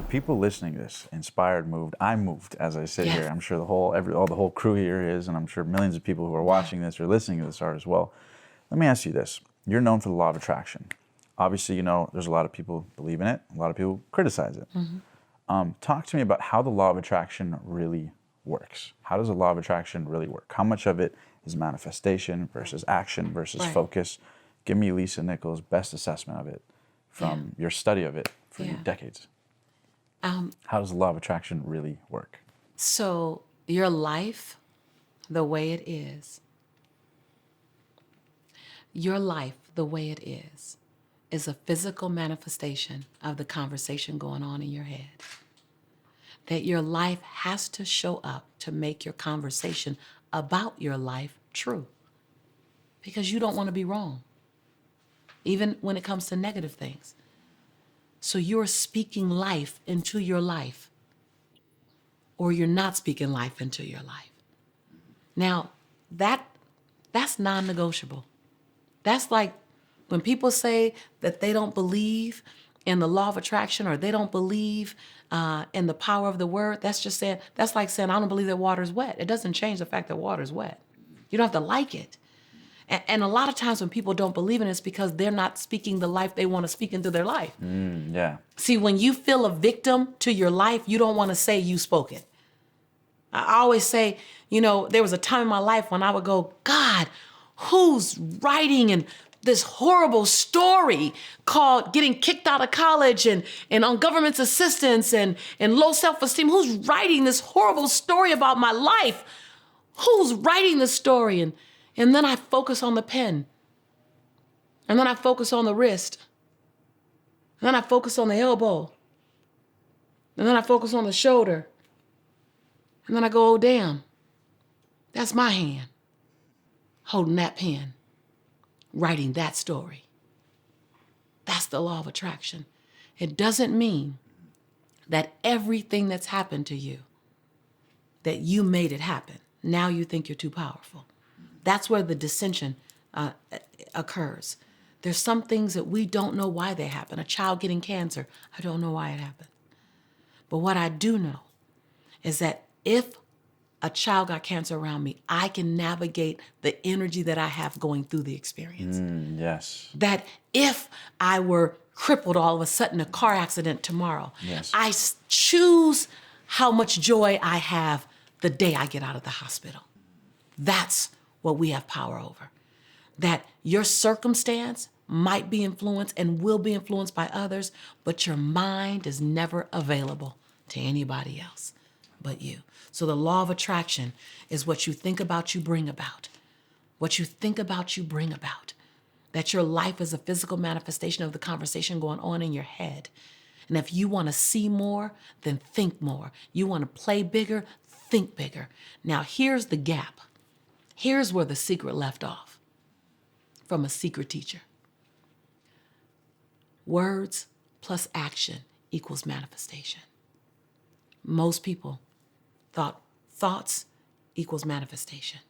people listening to this, inspired, moved, I'm moved as I sit Yes. here. I'm sure the whole crew here is, and I'm sure millions of people who are watching this or listening to this are as well. Let me ask you this. You're known for the law of attraction. Obviously, you know, there's a lot of people believe in it. A lot of people criticize it. Talk to me about how the law of attraction really works. How does the law of attraction really work? How much of it is manifestation versus action versus Right. focus? Give me Lisa Nichols' best assessment of it from your study of it for Yeah. decades. Um, How does the law of attraction really work? so your life, the way it is, your life, the way it is a physical manifestation of the conversation going on in your head. That your life has to show up to make your conversation about your life true. Because you don't want to be wrong, even when it comes to negative things. So you're speaking life into your life, or you're not speaking life into your life. Now, that's non-negotiable. That's like when people say that they don't believe in the law of attraction, or they don't believe in the power of the word. That's like saying, I don't believe that water is wet. It doesn't change the fact that water is wet. You don't have to like it. And a lot of times when people don't believe in it, it's because they're not speaking the life they want to speak into their life. Yeah. See, when you feel a victim to your life, you don't want to say you spoke it. I always say, you know, there was a time in my life when I would go, God, who's writing and this horrible story called getting kicked out of college and on government's assistance and low self-esteem? Who's writing this horrible story about my life? Who's writing this story? And then I focus on the pen. And then I focus on the wrist. And then I focus on the elbow. And then I focus on the shoulder. And then I go, oh, damn, that's my hand holding that pen, writing that story. That's the law of attraction. It doesn't mean that everything that's happened to you, that you made it happen. Now you think you're too powerful. That's where the dissension occurs. There's some things that we don't know why they happen. A child getting cancer, I don't know why it happened. But what I do know is that if a child got cancer around me, I can navigate the energy that I have going through the experience. Yes. That if I were crippled all of a sudden, a car accident tomorrow, Yes. I choose how much joy I have the day I get out of the hospital. That's what we have power over. That your circumstance might be influenced and will be influenced by others, but your mind is never available to anybody else but you. So the law of attraction is what you think about, you bring about. What you think about, you bring about. That your life is a physical manifestation of the conversation going on in your head. And if you want to see more, then think more. You want to play bigger, think bigger. Now here's the gap. Here's where the secret left off from a secret teacher. Words plus action equals manifestation. Most people thought thoughts equals manifestation.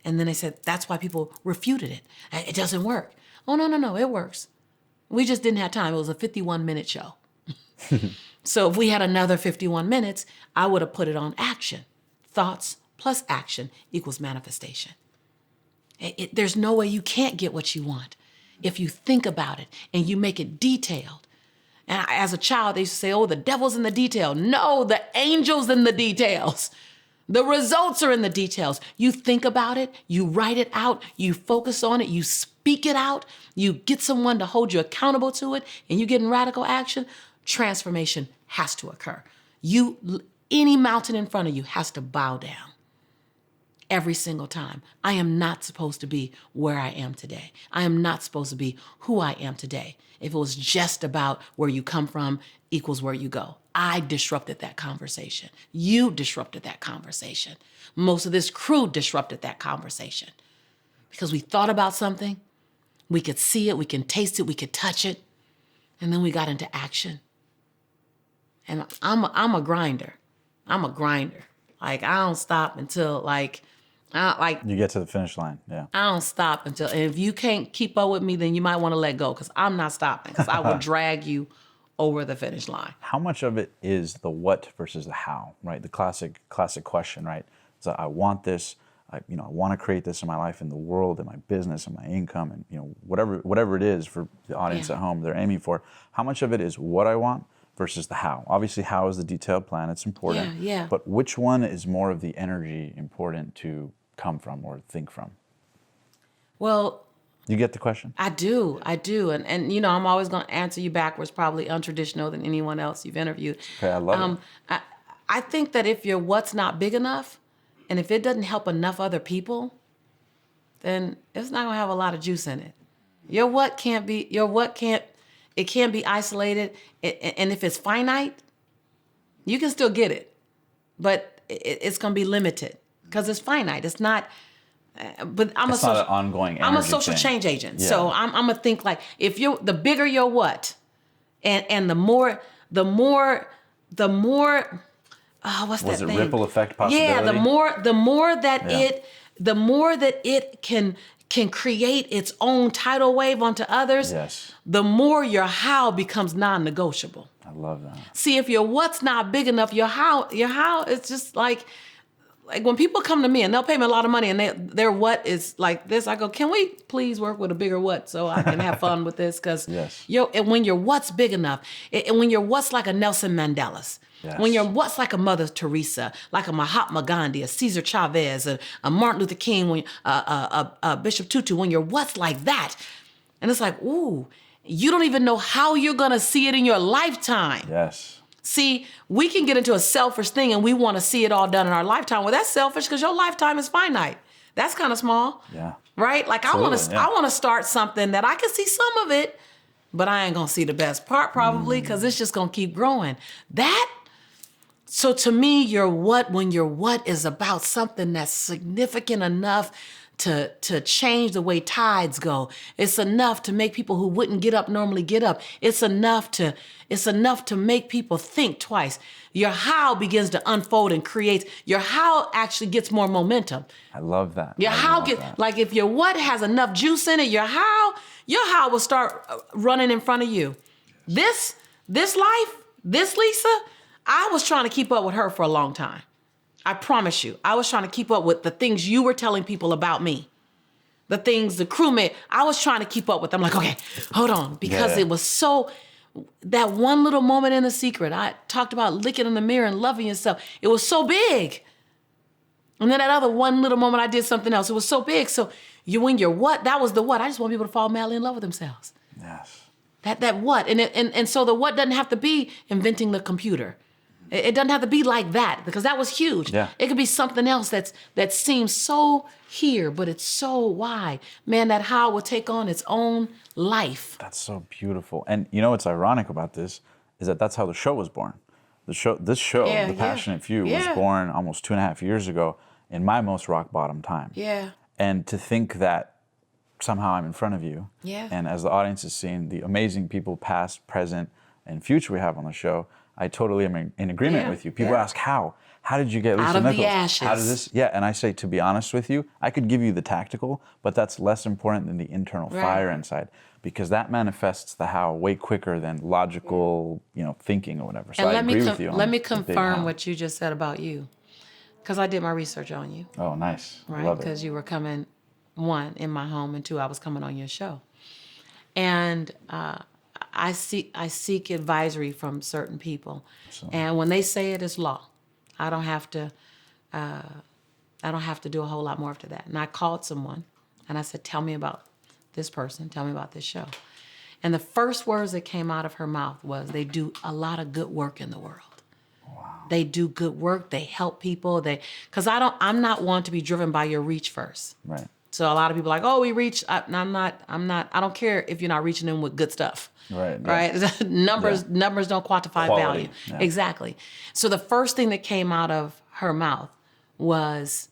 And then they said, that's why people refuted it. It doesn't work. Oh, no, it works. We just didn't have time. It was a 51-minute show. So if we had another 51 minutes, I would have put it on action. Thoughts plus action equals manifestation. There's no way you can't get what you want if you think about it and you make it detailed. And as a child, they used to say, oh, the devil's in the detail. No, the angel's in the details. The results are in the details. You think about it, you write it out, you focus on it, you speak it out, you get someone to hold you accountable to it, and you get in radical action, transformation has to occur. Any mountain in front of you has to bow down. Every single time. I am not supposed to be where I am today. I am not supposed to be who I am today. If it was just about where you come from equals where you go. I disrupted that conversation. You disrupted that conversation. Most of this crew disrupted that conversation because we thought about something, we could see it, we can taste it, we could touch it, and then we got into action. And I'm a grinder. I'm a grinder. Like I don't stop until You get to the finish line. Yeah. I don't stop until, and if you can't keep up with me, then you might want to let go because I'm not stopping because I will drag you over the finish line. How much of it is the what versus the how, right? The classic question, right? Is that I want this, I want to create this in my life, in the world, in my business, in my income, and whatever it is for the audience Yeah. at home they're aiming for. How much of it is what I want versus the how? Obviously, how is the detailed plan. It's important. Yeah. But which one is more of the energy important to come from or think from? Well, You get the question? I do. And I'm always going to answer you backwards, probably untraditional than anyone else you've interviewed. Okay, I love it. I think that if your what's not big enough, and if it doesn't help enough other people, then it's not going to have a lot of juice in it. It can't be isolated. And if it's finite, you can still get it, but it's going to be limited because it's finite. It's not, but It's not an ongoing energy I'm a social thing. change agent. Yeah. So I'm going to think like, if the bigger your what, and the more, what's that Was it thing? ripple effect possibility? Yeah, the more that it can create its own tidal wave onto others, Yes. the more your how becomes non-negotiable. I love that. See, if your what's not big enough, your how it's just like when people come to me and they'll pay me a lot of money and their what is like this, I go, can we please work with a bigger what so I can have fun with this? Because Yes. and when your what's big enough, and when your what's like a Nelson Mandela's, Yes. when your what's like a Mother Teresa, like a Mahatma Gandhi, a Cesar Chavez, a Martin Luther King, when a Bishop Tutu, when your what's like that, and it's like, ooh, you don't even know how you're gonna see it in your lifetime. Yes. See, we can get into a selfish thing and we want to see it all done in our lifetime. Well, that's selfish because your lifetime is finite. That's kind of small. Yeah. Right? Like Absolutely, I want to start something that I can see some of it, but I ain't going to see the best part probably because it's just going to keep growing. So to me, when your what is about something that's significant enough to change the way tides go. It's enough to make people who wouldn't get up normally get up. It's enough to make people think twice. Your how begins to unfold and creates. Your how actually gets more momentum. I love that. Your how like if your what has enough juice in it, your how will start running in front of you. This life, this Lisa, I was trying to keep up with her for a long time. I promise you, I was trying to keep up with the things you were telling people about me. The things the crewmate, I was trying to keep up with them. Like, okay, hold on. Because it was so, that one little moment in The Secret, I talked about looking in the mirror and loving yourself. It was so big. And then that other one little moment, I did something else. It was so big. So when you're what, that was the what. I just want people to fall madly in love with themselves. Yes. That what. And so the what doesn't have to be inventing the computer. It doesn't have to be like that because that was huge. Yeah. It could be something else that seems so here, but it's so wide. Man, that how will take on its own life. That's so beautiful. And you know what's ironic about this is that that's how the show was born. This show, The Passionate Few, was born almost 2.5 years ago in my most rock bottom time. Yeah. And to think that somehow I'm in front of you. Yeah. And as the audience is seeing the amazing people, past, present, and future we have on the show, I totally am in agreement with you. People ask how. How did you get Lisa Out of Nichols? the ashes. How did this? Yeah, and I say, to be honest with you, I could give you the tactical, but that's less important than the internal fire inside, because that manifests the how way quicker than logical, thinking or whatever. So I agree with you. Let me confirm what you just said about you, because I did my research on you. Oh, nice. Right, Love it. because you were coming, one, in my home, and two, I was coming on your show. And I seek advisory from certain people, and when they say it, it's law. I don't have to do a whole lot more after that. And I called someone, and I said, "Tell me about this person. Tell me about this show." And the first words that came out of her mouth was, "They do a lot of good work in the world. Wow. They do good work. They help people. Because I'm not one to be driven by your reach first. Right. So a lot of people are like, oh, we reach. I don't care if you're not reaching them with good stuff. Right. Right. Numbers don't quantify Quality, value. yeah. Exactly. So the first thing that came out of her mouth was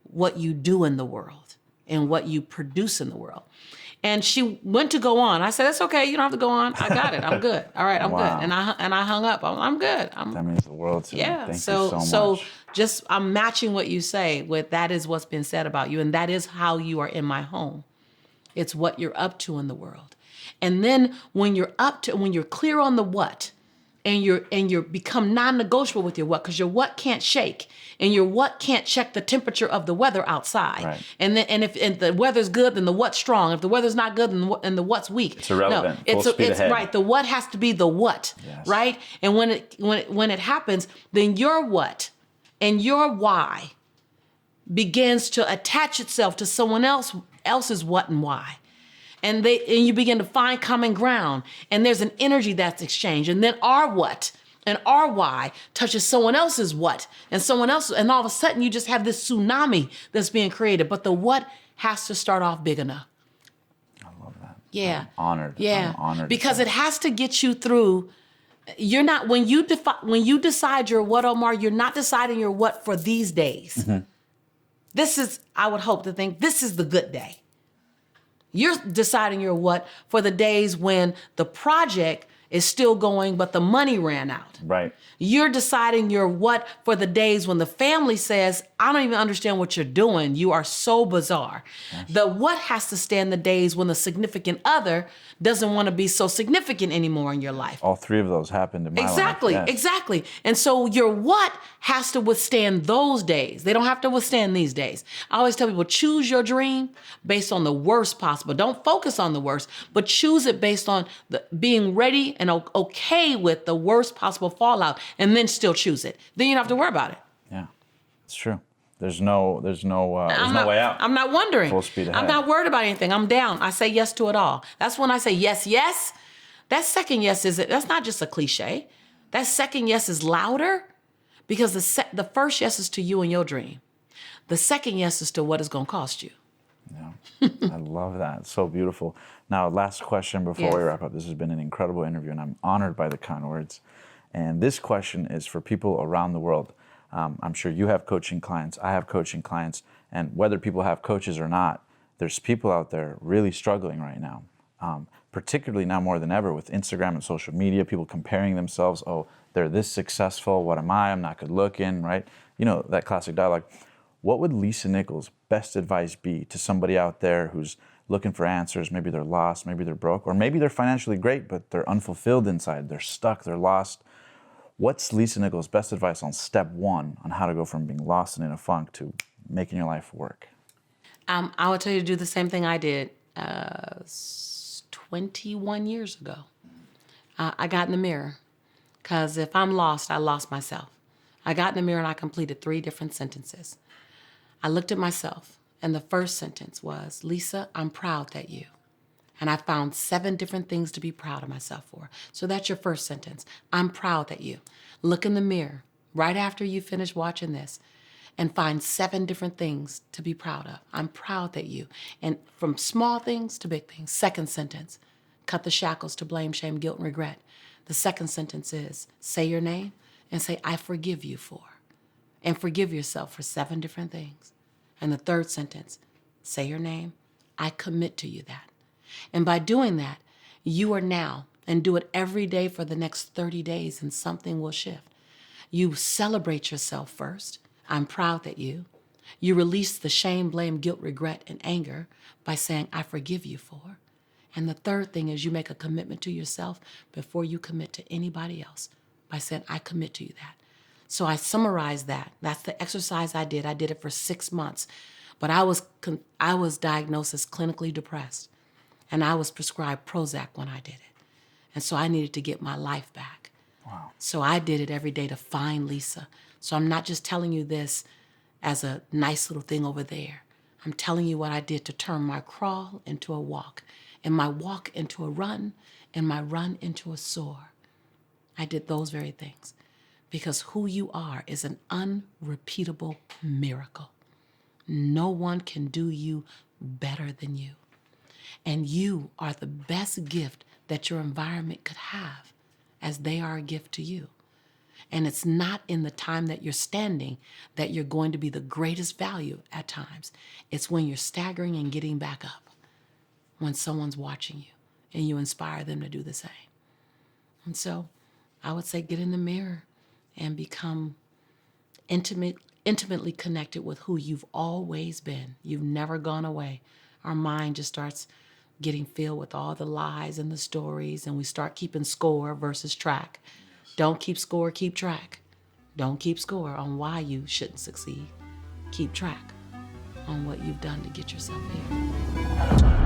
what you do in the world and what you produce in the world. And she went to go on. I said, "That's okay. You don't have to go on. I got it. I'm good. All right, I'm Wow. good." And I hung up. I'm good. That means the world to me. Yeah. Thank you so much. Just I'm matching what you say with that is what's been said about you, and that is how you are in my home. It's what you're up to in the world. And then when you're clear on the what, and you're become non-negotiable with your what, because your what can't shake, and your what can't check the temperature of the weather outside. Right. And if the weather's good, then the what's strong. If the weather's not good, then the what's weak. It's irrelevant. No, Full speed it's ahead. right. The what has to be the what. Yes. Right. And when it happens, then your what and your why begins to attach itself to someone else's what and why. And you begin to find common ground, and there's an energy that's exchanged. And then our what and our why touches someone else's what and someone else, and all of a sudden you just have this tsunami that's being created. But the what has to start off big enough. I love that. Yeah. I'm honored. Yeah. I'm honored. Because it has to get you through. You're not, when you decide your what, Omar, you're not deciding your what for these days. Mm-hmm. This is, I would hope to think, this is the good day. You're deciding your what for the days when the project is still going, but the money ran out. Right. You're deciding your what for the days when the family says, I don't even understand what you're doing. You are so bizarre. Yes. The what has to stand the days when the significant other doesn't want to be so significant anymore in your life. All three of those happened in my life. Yes. Exactly. And so your what has to withstand those days. They don't have to withstand these days. I always tell people, choose your dream based on the worst possible. Don't focus on the worst, but choose it based on being ready and okay with the worst possible fallout, and then still choose it. Then you don't have to worry about it. Yeah, it's true. There's no way out. I'm not wondering. Full speed ahead. I'm not worried about anything. I'm down. I say yes to it all. That's when I say yes, yes. That second yes that's not just a cliche. That second yes is louder, because the first yes is to you and your dream. The second yes is to what it's going to cost you. Yeah, I love that. It's so beautiful. Now, last question before we wrap up. This has been an incredible interview, and I'm honored by the kind words. And this question is for people around the world. I'm sure you have coaching clients. I have coaching clients. And whether people have coaches or not, there's people out there really struggling right now, particularly now more than ever with Instagram and social media, people comparing themselves. Oh, they're this successful. What am I? I'm not good looking, right? You know, that classic dialogue. What would Lisa Nichols' best advice be to somebody out there who's looking for answers? Maybe they're lost, maybe they're broke, or maybe they're financially great, but they're unfulfilled inside. They're stuck, they're lost. What's Lisa Nichols' best advice on step one on how to go from being lost and in a funk to making your life work? I would tell you to do the same thing I did 21 years ago. I got in the mirror, because if I'm lost, I lost myself. I got in the mirror and I completed 3 different sentences. I looked at myself, and the first sentence was, Lisa, I'm proud that you. And I found 7 different things to be proud of myself for. So that's your first sentence. I'm proud that you. Look in the mirror right after you finish watching this and find 7 different things to be proud of. I'm proud that you. And from small things to big things. Second sentence, cut the shackles to blame, shame, guilt, and regret. The second sentence is, say your name and say, I forgive you for. And forgive yourself for 7 different things. And the third sentence, say your name, I commit to you that. And by doing that, you are now, and do it every day for the next 30 days, and something will shift. You celebrate yourself first. I'm proud that you. You release the shame, blame, guilt, regret, and anger by saying, I forgive you for. And the third thing is you make a commitment to yourself before you commit to anybody else by saying, I commit to you that. So I summarized that. That's the exercise I did. I did it for 6 months. But I was diagnosed as clinically depressed. And I was prescribed Prozac when I did it. And so I needed to get my life back. Wow. So I did it every day to find Lisa. So I'm not just telling you this as a nice little thing over there. I'm telling you what I did to turn my crawl into a walk, and my walk into a run, and my run into a soar. I did those very things because who you are is an unrepeatable miracle. No one can do you better than you. And you are the best gift that your environment could have, as they are a gift to you. And it's not in the time that you're standing that you're going to be the greatest value at times. It's when you're staggering and getting back up, when someone's watching you and you inspire them to do the same. And so I would say get in the mirror and become intimately connected with who you've always been. You've never gone away. Our mind just starts getting filled with all the lies and the stories, and we start keeping score versus track. Don't keep score, keep track. Don't keep score on why you shouldn't succeed. Keep track on what you've done to get yourself here.